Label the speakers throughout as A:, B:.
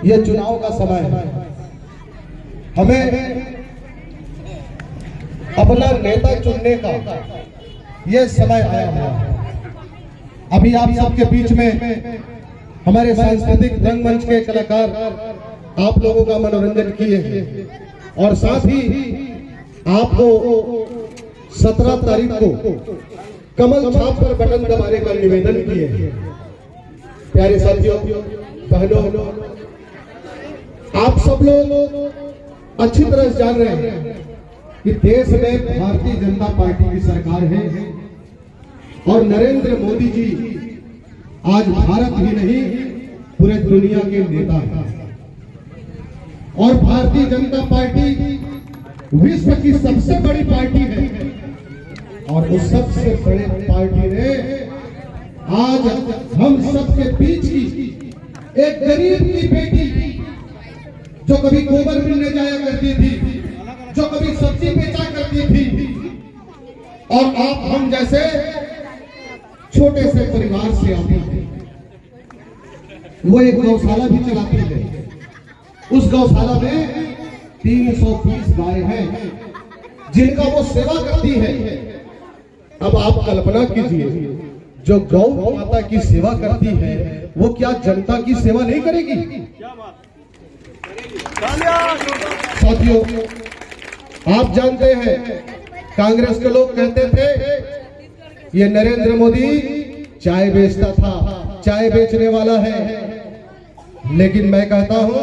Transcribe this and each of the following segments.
A: ये चुनाव का समय है, हमें अपना नेता चुनने का ये समय आया हुआ है। अभी आप सबके बीच में हमारे सांस्कृतिक रंगमंच के कलाकार आप लोगों का मनोरंजन किए हैं और साथ ही आपको 17 तारीख को कमल छाप पर बटन दबाने का निवेदन किए हैं। प्यारे साथियों, बहनों, आप सब लोग अच्छी तरह जान रहे हैं कि देश में भारतीय जनता पार्टी की सरकार है और नरेंद्र मोदी जी आज भारत ही नहीं पूरे दुनिया के नेता हैं और भारतीय जनता पार्टी विश्व की सबसे बड़ी पार्टी है और उस सबसे बड़ी पार्टी ने आज हम सबके बीच की एक गरीब की बेटी जो कभी गोबर मिलने जाया करती थी, जो कभी सब्जी बेचा करती थी और आप हम जैसे छोटे से परिवार से आती है, वो एक गौशाला भी चलाती है। उस गौशाला में 320 गाय हैं जिनका वो सेवा करती है। अब आप कल्पना कीजिए, जो गौ माता की सेवा करती है वो क्या जनता की सेवा नहीं करेगी? साथियों, आप जानते हैं कांग्रेस के लोग कहते थे ये नरेंद्र मोदी चाय बेचता था, चाय बेचने वाला है, लेकिन मैं कहता हूं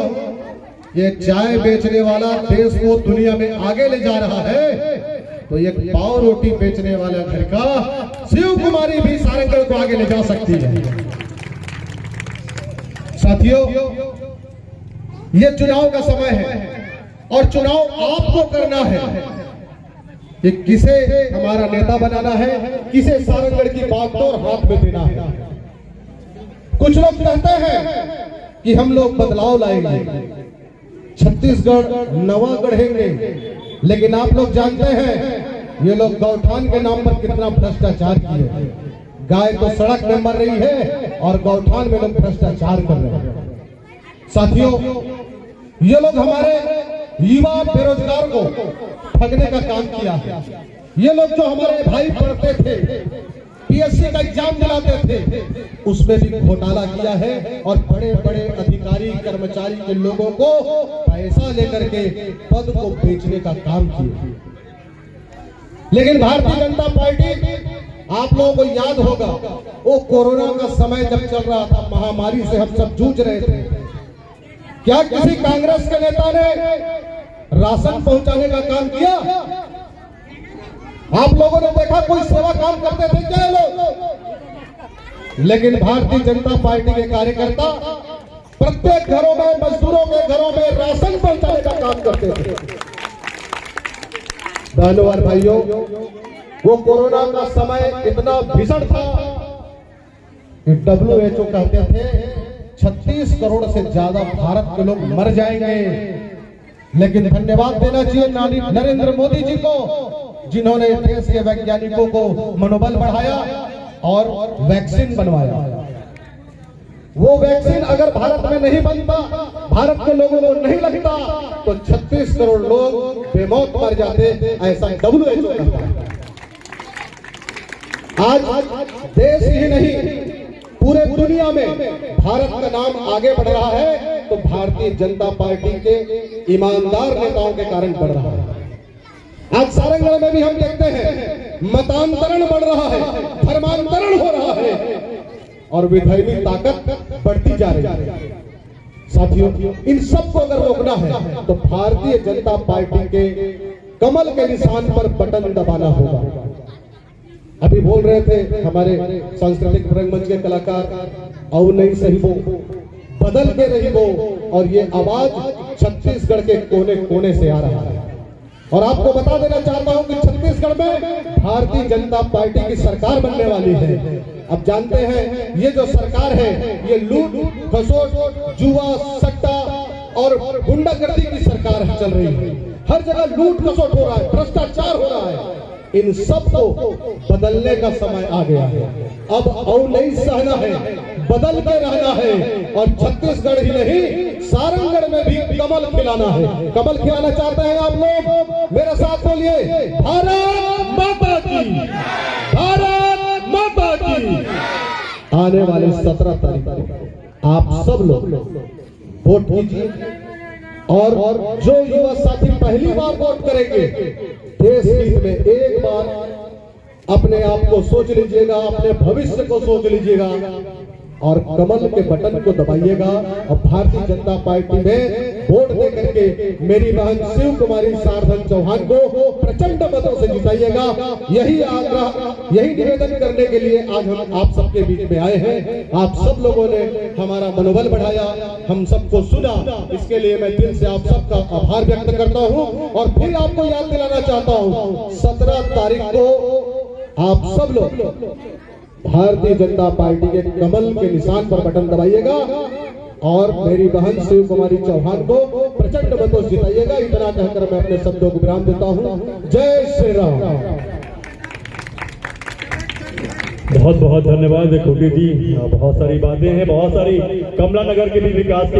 A: ये चाय बेचने वाला देश को दुनिया में आगे ले जा रहा है तो एक पाव रोटी बेचने वाला घर का शिव कुमारी भी सारंगगढ़ को आगे ले जा सकती है। साथियों, ये चुनाव का समय है और चुनाव आपको करना है कि किसे हमारा नेता बनाना है, किसे सारंगगढ़ की बागडोर हाथ में देना है। कुछ लोग कहते हैं कि हम लोग बदलाव लाएंगे, छत्तीसगढ़ नवा गढ़ेंगे, लेकिन आप लोग जानते हैं ये लोग गौठान के नाम पर कितना भ्रष्टाचार किए। गाय तो सड़क में मर रही है और गौठान में लोग भ्रष्टाचार कर रहे हैं। साथियों, ये लोग हमारे युवा बेरोजगार को ठगने का काम किया है। ये लोग जो हमारे भाई पढ़ते थे, पीएससी का एग्जाम दिलाते थे, उसमें भी घोटाला किया है और बड़े बड़े अधिकारी कर्मचारी के लोगों को पैसा लेकर के पद को बेचने का काम किया। लेकिन भारतीय जनता पार्टी, आप लोगों को याद होगा वो कोरोना का समय जब चल रहा था, महामारी से हम सब जूझ रहे थे, क्या किसी कांग्रेस के नेता ने राशन पहुंचाने का काम किया? आप लोगों ने देखा कोई सेवा काम करते थे क्या लोग? लेकिन भारतीय जनता पार्टी के कार्यकर्ता प्रत्येक घरों में, मजदूरों के घरों में राशन पहुंचाने का काम करते थे। बहनों और भाइयों, वो कोरोना का समय इतना भीषण था कि WHO कहते थे 36 करोड़ से ज्यादा भारत के लोग मर जाएंगे। लेकिन धन्यवाद देना चाहिए नरेंद्र मोदी जी को, जिन्होंने देश के वैज्ञानिकों को मनोबल बढ़ाया और वैक्सीन बनवाया। वो वैक्सीन अगर भारत में नहीं बनता, भारत के लोगों को नहीं लगता, तो 36 करोड़ लोग बेमौत मर जाते, ऐसा WHO कहता है। आज देश ही नहीं पूरे दुनिया में भारत का नाम आगे बढ़ रहा है तो भारतीय जनता पार्टी के ईमानदार नेताओं के कारण बढ़ रहा है। आज सारंगगढ़ में भी हम देखते हैं मतांतरण बढ़ रहा है, धर्मांतरण हो रहा है और विधर्मी ताकत बढ़ती जा रही है। साथियों, इन सबको अगर रोकना है तो भारतीय जनता पार्टी के कमल के निशान पर बटन दबाना होगा। अभी बोल रहे थे हमारे सांस्कृतिक रंगमंच के कलाकार, और नहीं सही वो बदल के रही वो, और ये आवाज छत्तीसगढ़ के कोने कोने से आ रहा है। और आपको बता देना चाहता हूं कि छत्तीसगढ़ में भारतीय जनता पार्टी की सरकार बनने वाली है। अब जानते हैं ये जो सरकार है ये लूट खसोट, जुआ, सट्टा और गुंडागर्दी की सरकार चल रही है। हर जगह लूट खसोट हो रहा है, भ्रष्टाचार हो रहा है। इन सब को बदलने का समय आ गया है। अब और नहीं सहना है, बदल के रहना है और छत्तीसगढ़ ही नहीं सारंगगढ़ में भी कमल खिलाना है। कमल खिलाना चाहते हैं आप लोग, मेरे साथ बोलिए भारत माता की, भारत माता की। आने वाले 17 तारीख को आप सब लोग वोट कीजिए और जो युवा साथी पहली बार वोट करेंगे, देश हित में एक बार अपने आप को सोच लीजिएगा, अपने भविष्य को सोच लीजिएगा और कमल के बटन को दबाइएगा और भारतीय जनता पार्टी में वोट दे करके मेरी बहन शिव कुमारी सारधन चौहान को प्रचंड मतों से जिताइएगा। यही आग्रह, यही निवेदन करने के लिए आज हम आप सबके बीच में आए हैं। आप सब लोगों ने हमारा मनोबल बढ़ाया, हम सबको सुना, इसके लिए मैं दिल से आप सबका आभार व्यक्त करता हूं। और फिर आपको याद दिलाना चाहता हूं, 17 तारीख को आप सब लोग भारतीय जनता पार्टी के कमल के निशान पर बटन दबाइएगा और मेरी बहन शिव कुमारी चौहान को प्रचंड मतों से जिताइएगा। इतना कहकर मैं अपने शब्दों को विराम देता हूं। जय श्री राम।
B: बहुत बहुत धन्यवाद खोटी जी। बहुत सारी बातें हैं, बहुत सारी कमला नगर के भी विकास की